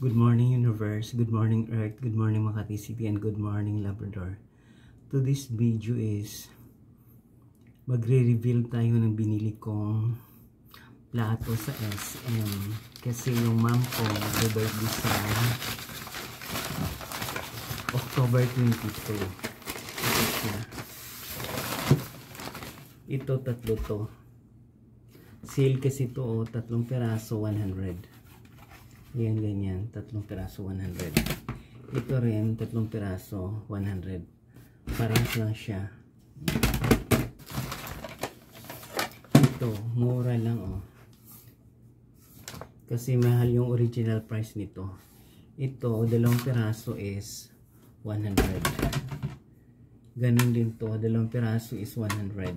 Good morning universe, good morning earth, good morning Makati City, and good morning Labrador. To this video is magre-reveal tayo ng binili kong plato sa SM kasi yung mom ko birthday sa October 22. Ito tatlo to. Sale kasi to, tatlong peraso 100. Yan, ganyan. Tatlong piraso, 100. Ito rin, tatlong piraso, 100. Parehas lang siya. Ito, mura lang, oh. Kasi mahal yung original price nito. Ito, dalawang piraso is 100. Ganon din to, dalawang piraso is 100.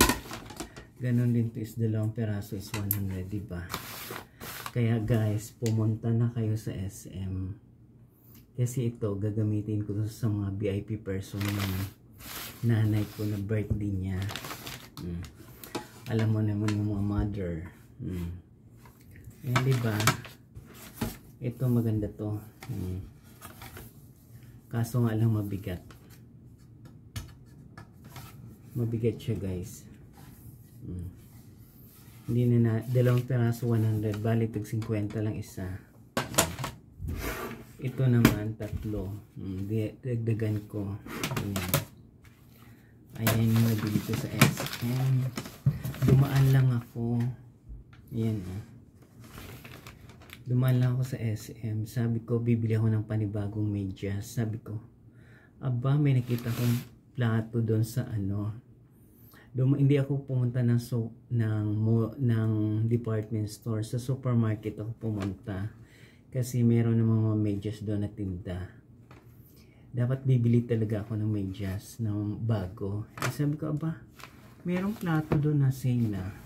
Ganon din to is dalawang piraso is 100, diba? Kaya guys, pumunta na kayo sa SM. Kasi ito, gagamitin ko sa mga VIP person ng nanay ko na birthday niya. Alam mo naman yung mga mother. Ayan, diba? Ito maganda to. Kaso nga lang mabigat. Mabigat siya guys. Hindi na dalawang peraso 100, balik tag 50 lang isa. Ito naman tatlo. Dagdagan ko. Ayan yung nabili ko sa SM. Dumaan lang ako. Ayan. Dumaan lang ako sa SM. Sabi ko bibili ako ng panibagong medyas. Sabi ko, aba may nakita kong plato doon sa ano. Hindi ako pumunta ng department store. Sa supermarket ako pumunta. Kasi meron ng mga medyas doon na tinda. Dapat bibili talaga ako ng medyas ng bago. Sabi ko, aba, merong plato doon na sale na.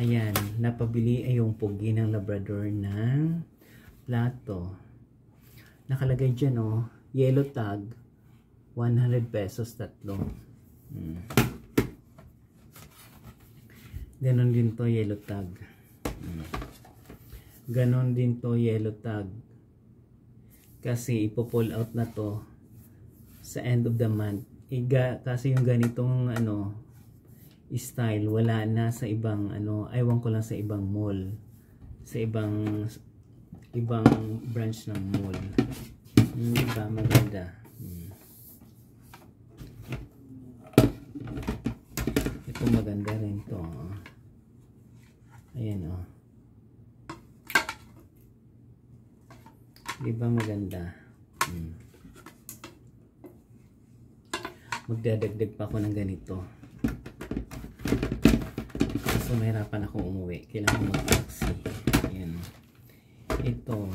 Ayan, napabili ay yung pugi ng Labrador ng plato. Nakalagay dyan, oh, yellow tag, 100 pesos tatlo. Ganon din to, yellow tag. Ganon din to, yellow tag. Kasi ipo-pull out na to sa end of the month. Kasi yung ganitong ano style wala na sa ibang ano, aywan ko lang sa ibang mall. Sa ibang branch ng mall. Diba maganda? Ito maganda rin to. Ayan, oh. Diba maganda? Magdadagdag pa ako ng ganito. So mahirapan ako umuwi. Kailangan mag-taxi. Ayan. Ito.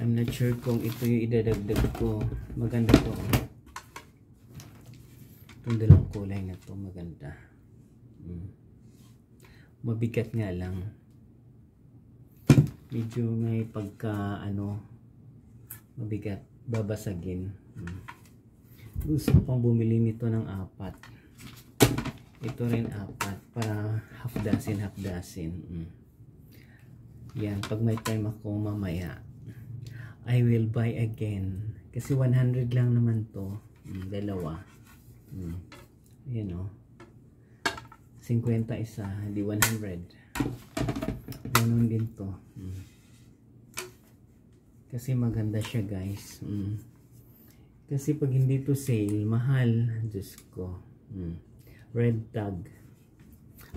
I'm not sure kung ito yung idadagdag ko. Maganda to. Itong dalawang kulay na to. Maganda. Mabigat nga lang. Medyo may pagka ano mabigat, babasagin. Gusto kong bumili nito ng 4. Ito rin 4 para half dozen. Yan, pag may time ako mamaya I will buy again kasi 100 lang naman to. Dalawa. Yan, oh. 50 isa, hindi 100. Ganun din to. Kasi maganda siya guys. Kasi pag hindi to sale, mahal. Diyos ko. Red tag.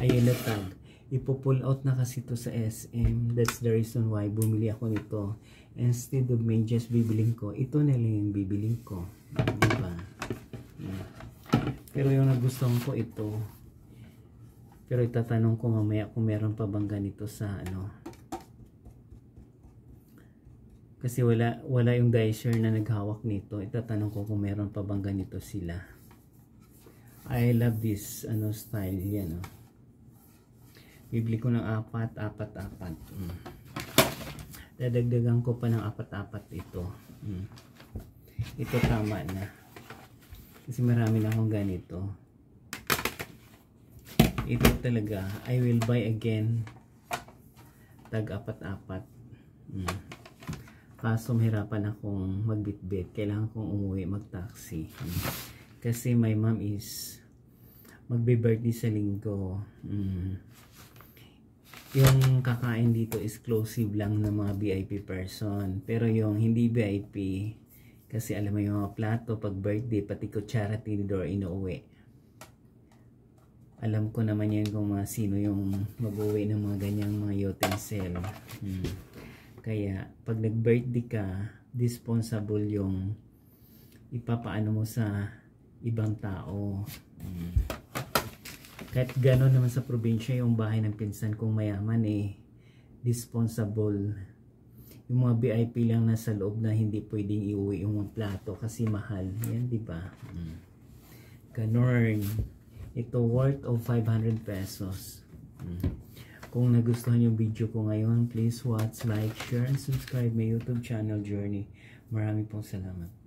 Ay, yellow tag. Ipo-pull out na kasi to sa SM. That's the reason why bumili ako nito. Instead of medyas bibiling ko, ito na lang yung bibiling ko. Diba? Pero yung nagustuhan ko ito. Pero itatanong ko mamaya kung meron pa bang ganito sa ano. Kasi wala yung dicer na naghawak nito. Itatanong ko kung meron pa bang ganito sila. I love this ano style. Yan, oh. Bibili ko ng 4. Dadagdagan ko pa ng 4 ito. Ito tama na. Kasi marami na akong ganito. Ito talaga, I will buy again. Tag 4. Kaso mahirapan akong magbitbit. Kailangan kong umuwi mag-taxi. Kasi my mom is magbe-birthday sa linggo. Yung kakain dito exclusive lang ng mga VIP person. Pero yung hindi VIP, kasi alam mo yung mga plato pag birthday, pati kutsara, tinidor, inuuwi. Alam ko naman yan kung sino yung mag-uwi ng mga ganyang mga utensil. Kaya pag nag-birthday ka, dispensable yung ipapaano mo sa ibang tao. Kahit gano'n naman sa probinsya, yung bahay ng pinsan kong mayaman dispensable. Yung mga VIP lang nasa loob na hindi pwedeng iuwi yung mga plato kasi mahal. Yan, di ba? Ganon. Ito worth of 500 pesos. Kung nagustuhan yung video ko ngayon, please watch, like, share, and subscribe my YouTube channel Journey. Maraming pong salamat.